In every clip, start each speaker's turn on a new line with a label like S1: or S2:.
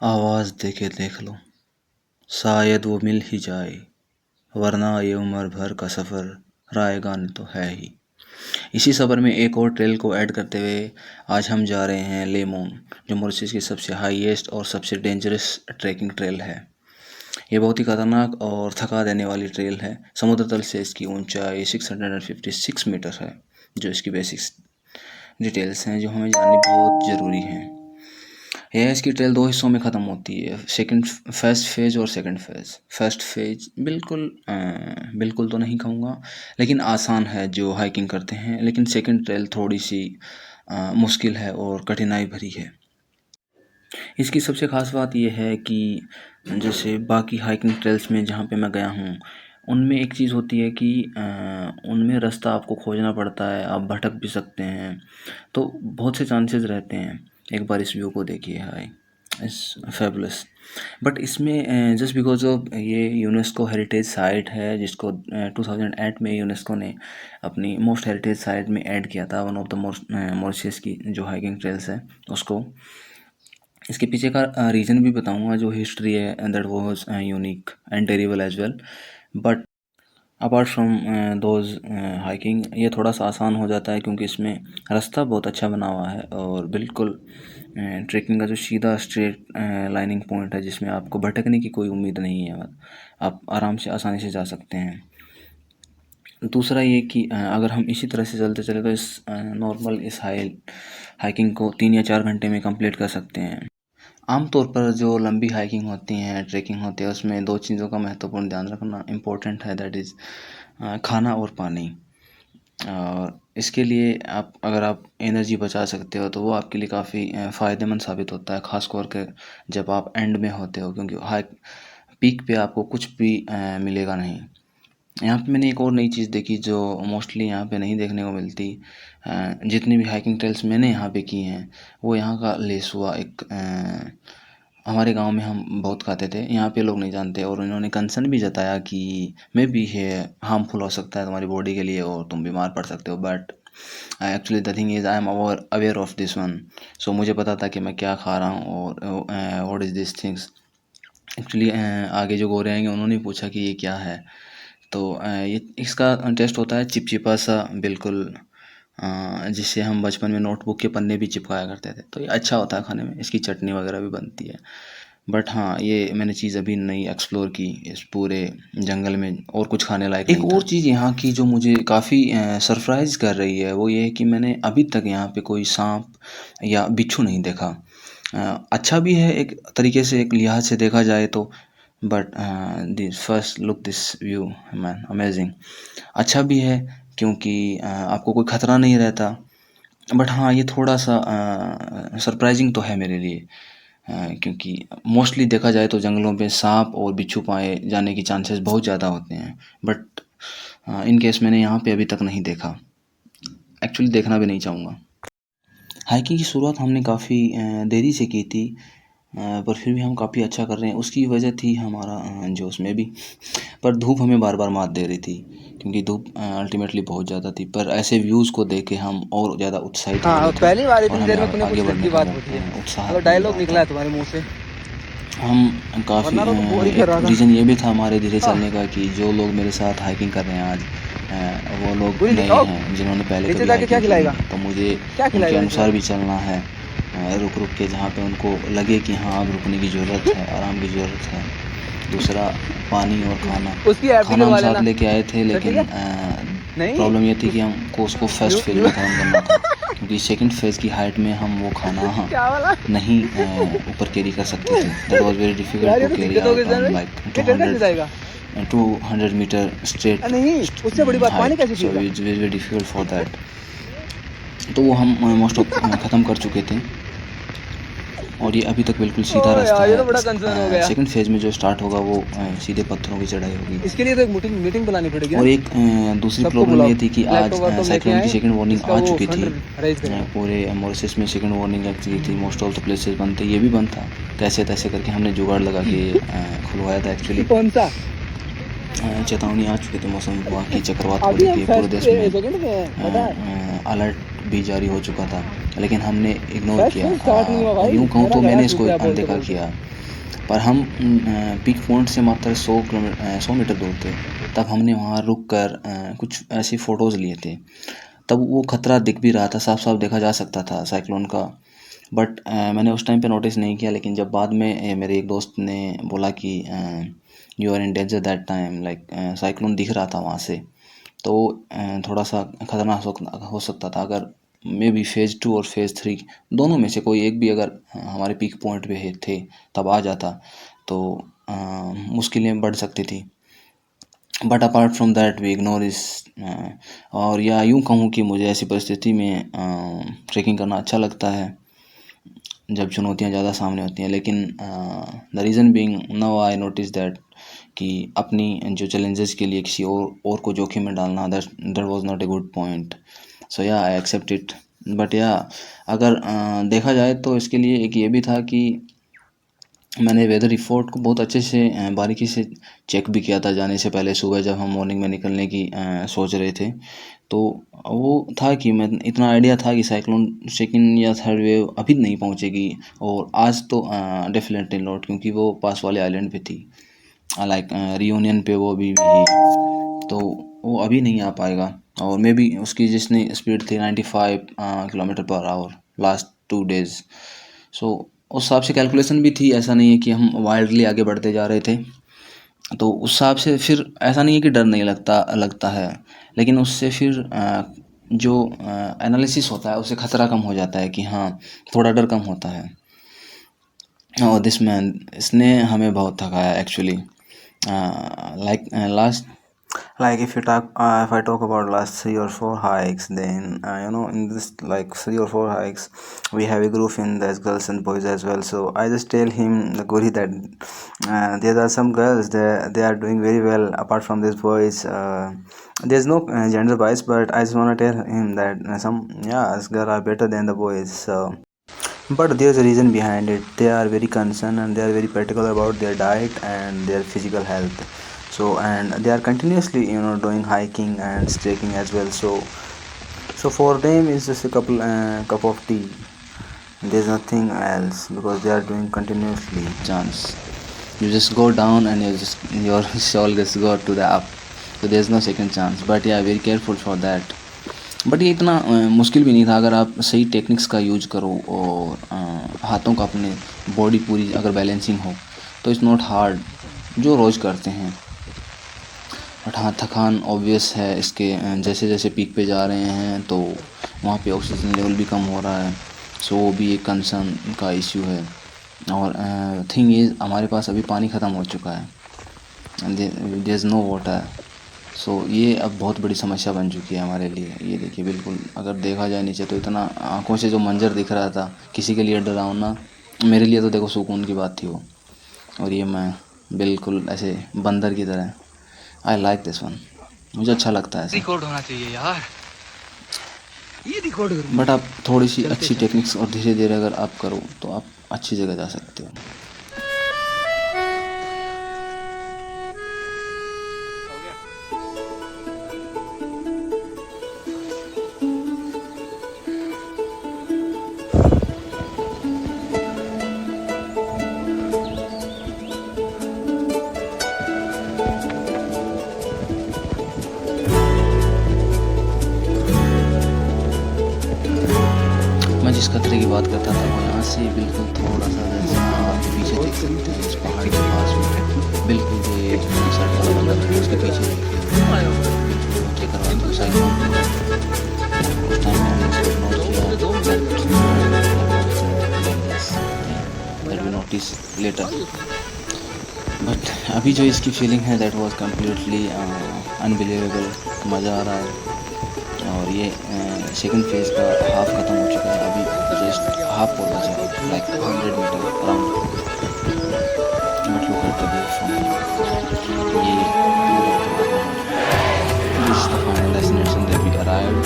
S1: आवाज़ देके देख लो, शायद वो मिल ही जाए, वरना ये उम्र भर का सफ़र रायगान तो है ही। इसी सफ़र में एक और ट्रेल को ऐड करते हुए आज हम जा रहे हैं लेमोन, जो मॉरिशस की सबसे हाईएस्ट और सबसे डेंजरस ट्रैकिंग ट्रेल है। ये बहुत ही खतरनाक और थका देने वाली ट्रेल है। समुद्र तल से इसकी ऊंचाई 656 मीटर है। जो इसकी बेसिक्स डिटेल्स हैं जो हमें जाननी बहुत ज़रूरी हैं। यह इसकी ट्रेल दो हिस्सों में ख़त्म होती है, फर्स्ट फेज और सेकंड फेज। फर्स्ट फेज बिल्कुल तो नहीं कहूँगा, लेकिन आसान है जो हाइकिंग करते हैं। लेकिन सेकंड ट्रेल थोड़ी सी मुश्किल है और कठिनाई भरी है। इसकी सबसे ख़ास बात यह है कि जैसे बाकी हाइकिंग ट्रेल्स में जहाँ पे मैं गया हूँ, उनमें एक चीज़ होती है कि उनमें रास्ता आपको खोजना पड़ता है, आप भटक भी सकते हैं, तो बहुत से चांसेस रहते हैं। एक बार इस व्यू को देखिए, हाय इस फैबुलस। बट इसमें जस्ट बिकॉज ऑफ ये यूनेस्को हेरिटेज साइट है, जिसको 2008 में यूनेस्को ने अपनी मोस्ट हेरिटेज साइट में ऐड किया था, one of the most Mauritius की जो हाइकिंग ट्रेल्स है उसको। इसके पीछे का रीज़न भी बताऊंगा, जो हिस्ट्री है that was unique and terrible as well. But apart from those hiking, ये थोड़ा सा आसान हो जाता है क्योंकि इसमें रास्ता बहुत अच्छा बना हुआ है और बिल्कुल ट्रेकिंग का जो सीधा स्ट्रेट लाइनिंग पॉइंट है, जिसमें आपको भटकने की कोई उम्मीद नहीं है। आप आराम से आसानी से जा सकते हैं। दूसरा ये कि अगर हम इसी तरह से चलते चले तो इस नॉर्मल इस हाइकिंग को 3 या 4 घंटे में कंप्लीट कर सकते हैं। आमतौर पर जो लंबी हाइकिंग होती हैं, ट्रैकिंग होती है, उसमें दो चीज़ों का महत्वपूर्ण ध्यान रखना इम्पोर्टेंट है, दैट इज़ खाना और पानी। और इसके लिए अगर आप एनर्जी बचा सकते हो तो वो आपके लिए काफ़ी फ़ायदेमंद साबित होता है, ख़ास तौर के जब आप एंड में होते हो, क्योंकि पीक पे आपको कुछ भी मिलेगा नहीं। यहाँ पे मैंने एक और नई चीज़ देखी जो मोस्टली यहाँ पे नहीं देखने को मिलती। जितनी भी हाइकिंग ट्रेल्स मैंने यहाँ पे की हैं, वो यहाँ का लेसुआ एक हमारे गांव में हम बहुत खाते थे, यहाँ पे लोग नहीं जानते। और उन्होंने कंसर्न भी जताया कि मे बी है हार्मफुल हो सकता है तुम्हारी बॉडी के लिए और तुम बीमार पड़ सकते हो। But actually the thing is I am aware of this one. So मुझे पता था कि मैं क्या खा रहा हूँ और what is this things. Actually आगे जो गोरे आएंगे उन्होंने पूछा कि ये क्या है, तो ये इसका टेस्ट होता है चिपचिपा सा बिल्कुल, जिससे हम बचपन में नोटबुक के पन्ने भी चिपकाया करते थे। तो ये अच्छा होता है खाने में, इसकी चटनी वगैरह भी बनती है। बट हाँ, ये मैंने चीज़ अभी नहीं एक्सप्लोर की इस पूरे जंगल में, और कुछ खाने लायक एक और चीज़ यहाँ की जो मुझे काफ़ी सरप्राइज़ कर रही है, वो ये है कि मैंने अभी तक यहाँ पे कोई सांप या बिच्छू नहीं देखा। अच्छा भी है एक तरीके से, एक लिहाज से देखा जाए तो। But this first look this view man amazing. अच्छा भी है क्योंकि आपको कोई ख़तरा नहीं रहता। बट हाँ, ये थोड़ा सा सरप्राइजिंग तो है मेरे लिए, क्योंकि मोस्टली देखा जाए तो जंगलों में सांप और बिच्छू पाए जाने की चांसेस बहुत ज़्यादा होते हैं। बट इन केस मैंने यहाँ पे अभी तक नहीं देखा, एक्चुअली देखना भी नहीं चाहूँगा। हाइकिंग की शुरुआत हमने काफ़ी देरी से की थी, पर फिर भी हम काफ़ी अच्छा कर रहे हैं। उसकी वजह थी हमारा जोश में भी, पर धूप हमें बार बार मात दे रही थी, क्योंकि धूप अल्टीमेटली बहुत ज़्यादा थी। पर ऐसे व्यूज़ को देख के हम और ज़्यादा उत्साहित हो रहे थे
S2: पहली बार
S1: और
S2: इतनी
S1: हमें
S2: देर में तूने
S1: आगे
S2: कुछ
S1: बढ़ने
S2: की
S1: का
S2: बात बोली है,
S1: उत्साह
S2: मतलब
S1: मिल
S2: डायलॉग
S1: रहा
S2: निकला
S1: था।
S2: है तुम्हारे मुंह से।
S1: हम काफ़ी
S2: वरना तो तू बोल ही कर रहा था।
S1: रीज़न ये भी था हमारे धीरे चलने का कि जो लोग मेरे साथ हाइकिंग कर रहे हैं आज, वो लोग
S2: पूरी
S1: नए हैं जिन्होंने पहले
S2: नीचे
S1: कभी
S2: जाके क्या
S1: हाइकिंग की
S2: खिलाएगा,
S1: नहीं। तो मुझे
S2: क्या
S1: उनके
S2: खिलाएगा नीचे
S1: अनुसार भी
S2: जाके?
S1: चलना है, रुक रुक के जहाँ पे उनको लगे कि हाँ अब रुकने की ज़रूरत है, आराम की ज़रूरत है। दूसरा, पानी और खाना।
S2: उसकी ऐप भी
S1: खाना हम
S2: लगवा
S1: साथ
S2: लेना।
S1: लेके आए थे,
S2: सर ठीक
S1: लेकिन
S2: है। नहीं
S1: प्रॉब्लम ये थी कि हमको उसको फर्स्ट फेज में ख़त्म करना था, क्योंकि सेकंड फेज़ की हाइट में हम वो खाना
S2: क्या वाला
S1: नहीं ऊपर कैरी कर सकते थे। दैट वाज वेरी
S2: यार,
S1: डिफिकल्ट
S2: ये
S1: टू
S2: तो
S1: कैरी
S2: दिक्कत हो गई
S1: आउट
S2: सर
S1: ऑन
S2: भाई।
S1: लाइक
S2: ये ट्रेन कैसे जाएगा?
S1: 200 मीटर स्ट्रेट
S2: नहीं, उससे बड़ी बात पानी
S1: हाइट।
S2: कैसे
S1: सो
S2: पिएगा?
S1: It's very very difficult for that. तो वो हम मोस्ट ऑफ ख़त्म कर चुके थे, और ये अभी तक बिल्कुल सीधा
S2: ओ
S1: रास्ता
S2: यार, ये
S1: है।
S2: तो बड़ा कंसर्न हो गया।
S1: सेकंड फेज़ में जो स्टार्ट होगा वो सीधे पत्थरों की चढ़ाई होगी।
S2: इसके लिए तो एक मीटिंग मीटिंग बुलानी पड़ेगी
S1: और
S2: ना।
S1: एक दूसरी
S2: सबको
S1: प्रॉब्लम
S2: बुलाओ,
S1: ये थी कि आज
S2: लैपटॉप वैपटॉप लेके
S1: साइक्लोन की
S2: आए,
S1: सेकंड वार्निंग
S2: इसका
S1: आ
S2: वो
S1: चुकी
S2: फंड
S1: थी।
S2: रेज करेंगे।
S1: पूरे मॉरिशस में सेकंड वार्निंग लग चुकी थी, मोस्ट ऑफ द प्लेसेस बंद थे, ये भी बंद था। कैसे तैसे करके हमने जुगाड़ लगा के खुलवाया था एक्चुअली।
S2: कौन सा?
S1: चेतावनी आ चुकी थी मौसम विभाग की, चक्रवात को
S2: अभी हम
S1: लेके पूरे
S2: फर्स्ट
S1: देश में
S2: सेकंड में हैं, पता है।
S1: अलर्ट भी जारी हो चुका था लेकिन हमने इग्नोर
S2: बस
S1: किया।
S2: स्टार्ट नहीं हुआ
S1: और
S2: भाई,
S1: यूँ कहूँ तो
S2: मेरा
S1: मैंने
S2: गला
S1: इसको
S2: सूख रहा है बोलते
S1: अनदेखा
S2: बोलते।
S1: किया। पर हम पीक पॉइंट से मात्र 100 मीटर दूर थे। तब हमने वहाँ रुक कर कुछ ऐसी फ़ोटोज़ लिए थे। तब वो खतरा दिख भी रहा था, साफ साफ देखा जा सकता था साइक्लोन का। बट मैंने उस टाइम पे नोटिस नहीं किया, लेकिन जब बाद में मेरे एक दोस्त ने बोला कि you are in danger that time, like cyclone दिख रहा था वहाँ से, तो थोड़ा सा खतरनाक हो सकता था अगर मे बी फ़ेज़ 2 और फ़ेज़ 3 दोनों में से कोई एक भी अगर हमारे पीक पॉइंट पे थे तब आ जाता तो मुश्किलें बढ़ सकती थी। But apart from that we ignore is. और या यूँ कहूँ कि मुझे ऐसी परिस्थिति में ट्रैकिंग करना अच्छा लगता है जब चुनौतियाँ ज़्यादा सामने होती हैं। लेकिन the reason being now I notice that कि अपनी जो चैलेंजेस के लिए किसी और को जोखिम में डालना, that was not a good point. So yeah I accept it. But या अगर देखा जाए तो इसके लिए एक ये भी था कि मैंने वेदर रिपोर्ट को बहुत अच्छे से बारीकी से चेक भी किया था जाने से पहले। सुबह जब हम मॉर्निंग में निकलने की सोच रहे थे तो वो था कि मैं इतना आइडिया था कि साइक्लोन सेकंड या थर्ड वेव अभी नहीं पहुंचेगी। और आज तो डेफिनेटली नॉट, क्योंकि वो पास वाले आइलैंड पे थी, लाइक रियूनियन पे वो अभी भी, तो वो अभी नहीं आ पाएगा। और मे बी उसकी जिसने स्पीड थी 95 kilometre per hour last 2 days. सो उस हिसाब से कैलकुलेशन भी थी, ऐसा नहीं है कि हम वाइल्डली आगे बढ़ते जा रहे थे। तो उस हिसाब से फिर ऐसा नहीं है कि डर नहीं लगता है, लेकिन उससे फिर जो एनालिसिस होता है उससे ख़तरा कम हो जाता है कि हाँ थोड़ा डर कम होता है। और दिस मैन, इसने हमें बहुत थकाया actually. Like last, like if I talk about last 3 or 4 hikes, then in this like 3 or 4 hikes we have a group in there's girls and boys as well. So I just tell him the Guri that there are some girls, they are doing very well apart from these boys. There's no gender bias, but I just want to tell him that some girls are better than the boys. So but there's a reason behind it. They are very concerned and they are very particular about their diet and their physical health. So and they are continuously doing hiking and trekking as well. So for them it's just a cup of tea. There's nothing else because they are doing continuously. Chance you just go down and your soul just go to the up, so there's no second chance. But yeah, very careful for that. But ये इतना मुश्किल भी नहीं था अगर आप सही techniques का यूज करो और हाथों का अपने बॉडी पूरी अगर बैलेंसिंग हो तो इट्स नॉट हार्ड जो रोज़ करते हैं। बट हाँ, थकान ऑब्वियस है इसके। जैसे जैसे पीक पे जा रहे हैं तो वहाँ पे ऑक्सीजन लेवल भी कम हो रहा है, सो वो भी एक कंसर्न का इश्यू है। और थिंग इज़ हमारे पास अभी पानी ख़त्म हो चुका है, देयर इज़ नो वाटर। सो ये अब बहुत बड़ी समस्या बन चुकी है हमारे लिए। ये देखिए, बिल्कुल अगर देखा जाए नीचे तो इतना आंखों से जो मंजर दिख रहा था किसी के लिए डरावना, मेरे लिए तो देखो सुकून की बात थी वो। और ये मैं बिल्कुल ऐसे बंदर की तरह, आई लाइक दिस वन, मुझे अच्छा लगता है ऐसे।
S2: रिकॉर्ड होना चाहिए यार, ये रिकॉर्ड करूँ।
S1: बट आप थोड़ी सी अच्छी टेक्निक्स और धीरे धीरे अगर आप करो तो आप अच्छी जगह जा सकते हो। मैं जिस खतरे की बात करता था वो यहाँ से बिल्कुल थोड़ा सा जैसे आप पीछे देख सकते हैं, इस पहाड़ के पास में बिल्कुल जो ये साइड वाला बंदा था उसके पीछे देखिए करवा दो साइड उस टाइम में हमने that we notice letter. But अभी जो इसकी फीलिंग है दैट वाज कम्प्लीटली अनबिलीवेबल, मज़ा आ रहा है। और ये सेकंड फेज़ का हाफ ख़त्म हो चुका है, अभी जस्ट हाफ और बचा है, like 100 metre around. But look at the view from ये this is the final destination that we arrived.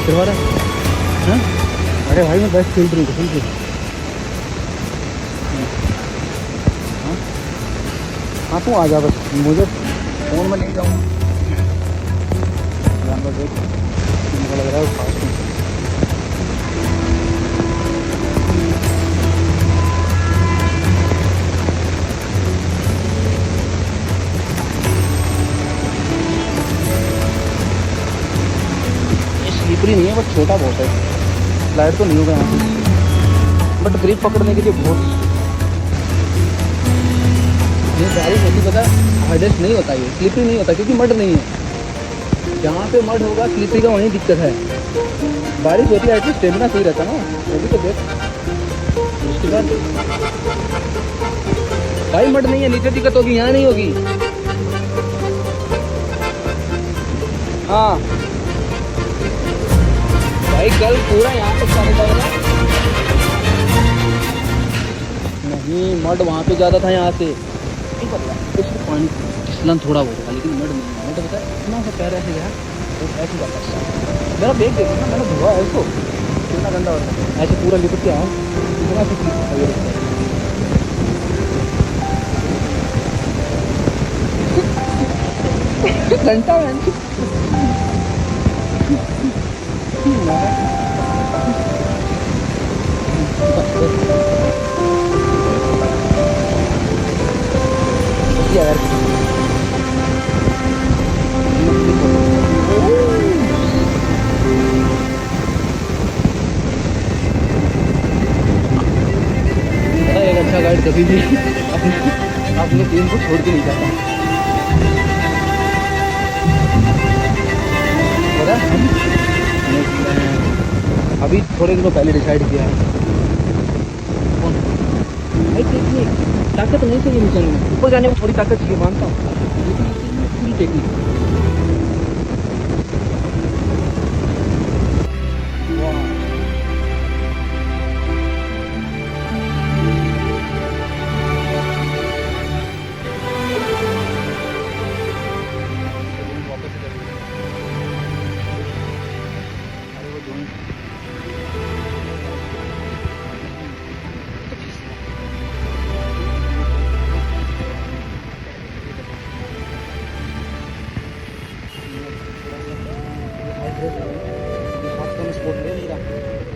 S2: करवा रहा है हाँ? अरे भाई मैं बस खेल रही हूँ हाँ तू आ जा बस मुझे फ़ोन में नहीं जाऊँगा मुझे लग रहा है फास्ट में स्लीपरी नहीं है बट छोटा बहुत है स्लाइड तो नहीं होगा यहाँ से बट ग्रिप पकड़ने के लिए बहुत ये गाड़ी होती पता हार्डेस्ट नहीं होता ये स्लिपरी नहीं होता क्योंकि मड नहीं है जहाँ पे मड होगा स्लिपरी का वहीं दिक्कत है बारिश होती है एटलीस्ट स्टेमिना सही रहता ना अभी तो देख उसके बाद भाई मड नहीं है नीचे दिक्कत होगी यहाँ नहीं होगी हाँ भाई कल पूरा यहाँ तक पानी लगा नहीं मड वहाँ पे ज़्यादा था यहाँ से नहीं पता कुछ पानी फिसलन थोड़ा बहुत था लेकिन मड नहीं मड बता इतना सा पैर ऐसे गया तो ऐसे जाता है मेरा बैग देखो ना मैंने धोआ है उसको कितना गंदा होता है ऐसे पूरा लिपट के आया कितना सी घंटा यार एक अच्छा गाइड कभी भी अपने टीम को छोड़ के नहीं जाता अभी थोड़े दिनों पहले डिसाइड किया है भाई टेक्निक ताकत नहीं चाहिए मिशन में ऊपर जाने में थोड़ी ताकत चाहिए मानता हूँ लेकिन पूरी टेक्निक स्पोर्ट ले नहीं रहा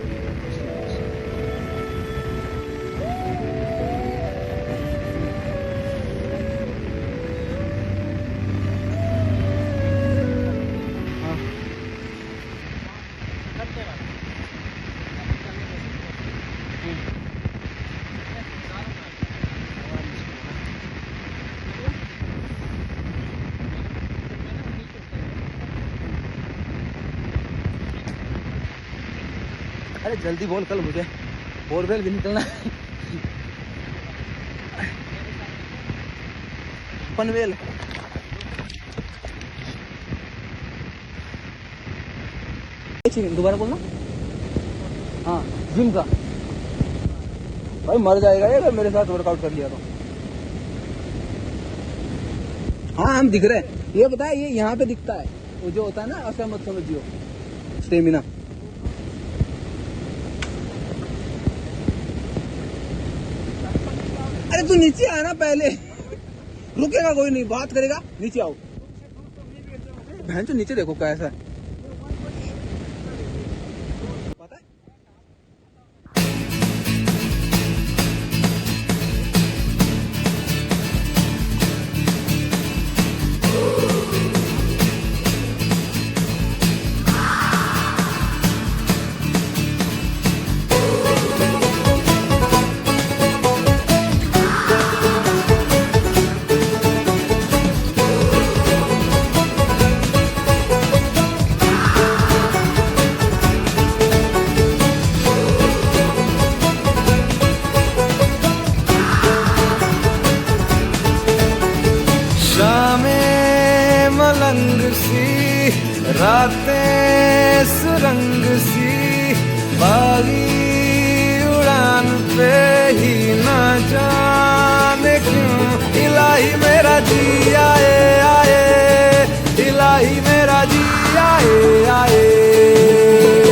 S2: अरे जल्दी बोल कल मुझे बोरवेल भी निकलना है पनवेल दोबारा बोलना हाँ जिम का भाई मर जाएगा ये अगर मेरे साथ वर्कआउट कर लिया तो हाँ हम दिख रहे हैं ये बताए ये यहाँ पे दिखता है वो जो होता है ना ऐसा मत समझियो स्टेमिना अरे तू नीचे आना पहले रुकेगा कोई नहीं बात करेगा नीचे आओ बहन तो नीचे देखो कैसा है पता है
S3: मलंग सी रातें सुरंग सी बागी उड़ान पे ही ना जाने क्यों इलाही मेरा जी आए आए इलाही मेरा जी आए आए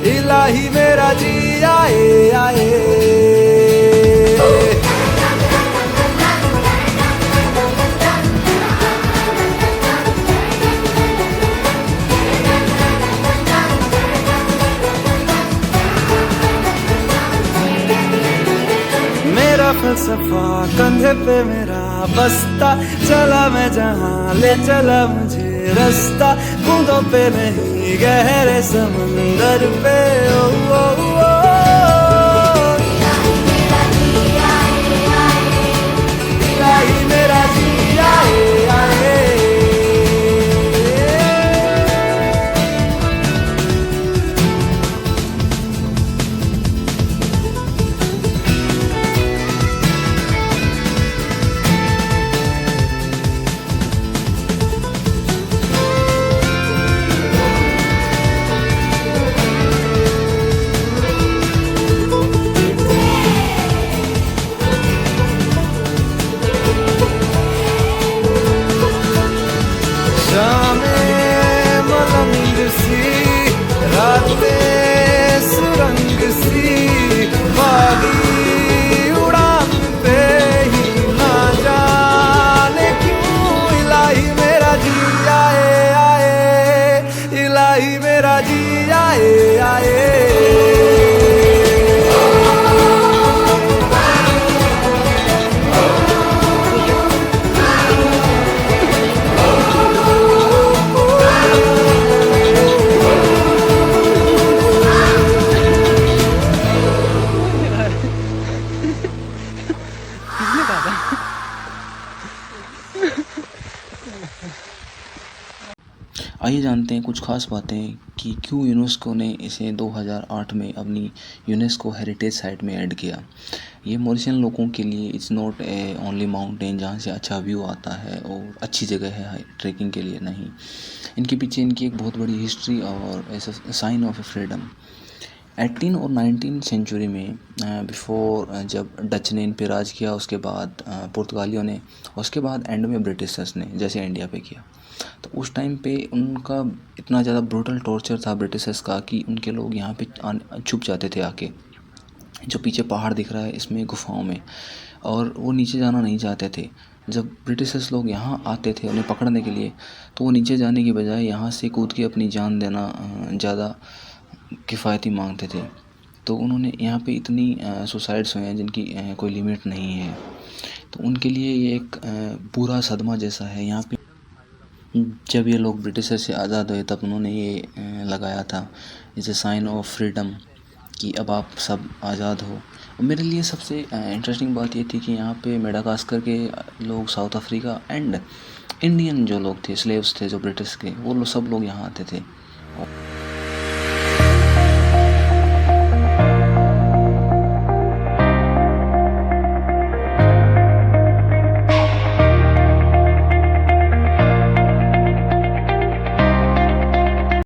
S3: इलाही मेरा जी आए आए। मेरा फलसफा कंधे पे मेरा बस्ता, चला मैं जहाँ ले चला मुझे रास्ता, बूंदों पे नहीं गहरे समंदर पे। ओ, ओ, ओ, इलाही मेरा जी आए आए। शामें मलंग सी, रातें सुरंग सी, बागी उड़ान पे ही ना जाने क्यों इलाही मेरा जी आए आए, इलाही मेरा जी आए आए।
S2: किसने कहा था?
S1: आइए जानते हैं कुछ खास बातें कि क्यों यूनेस्को ने इसे 2008 में अपनी यूनेस्को हेरिटेज साइट में ऐड किया। ये मॉरिशियन लोगों के लिए it's not A only mountain जहाँ से अच्छा व्यू आता है और अच्छी जगह है ट्रैकिंग के लिए, नहीं। इनके पीछे इनकी एक बहुत बड़ी हिस्ट्री और ऐसा साइन ऑफ फ्रीडम। 18 और 19 सेंचुरी में बिफोर जब डच ने इन पे राज किया, उसके बाद पुर्तगालियों ने, उसके बाद एंड में ब्रिटिशर्स ने जैसे इंडिया पे किया। तो उस टाइम पे उनका इतना ज़्यादा ब्रूटल टॉर्चर था ब्रिटिशर्स का कि उनके लोग यहाँ पे छुप जाते थे आके। जो पीछे पहाड़ दिख रहा है इसमें गुफाओं में, और वो नीचे जाना नहीं चाहते थे। जब ब्रिटिशर्स लोग यहाँ आते थे उन्हें पकड़ने के लिए, तो वो नीचे जाने की बजाय यहाँ से कूद के अपनी जान देना ज़्यादा किफ़ायती मांगते थे। तो उन्होंने यहाँ पे इतनी सुसाइड्स हुए हैं जिनकी कोई लिमिट नहीं है। तो उनके लिए ये एक बुरा सदमा जैसा है। यहाँ पे जब ये लोग ब्रिटिशर से आज़ाद हुए तब उन्होंने ये लगाया था is a sign of freedom कि अब आप सब आज़ाद हो। और मेरे लिए सबसे इंटरेस्टिंग बात ये थी कि यहाँ पे मेडागास्कर के लोग, साउथ अफ्रीका एंड इंडियन जो लोग थे, स्लेव्स थे जो ब्रिटिश के, वो लोग सब लोग यहाँ आते थे।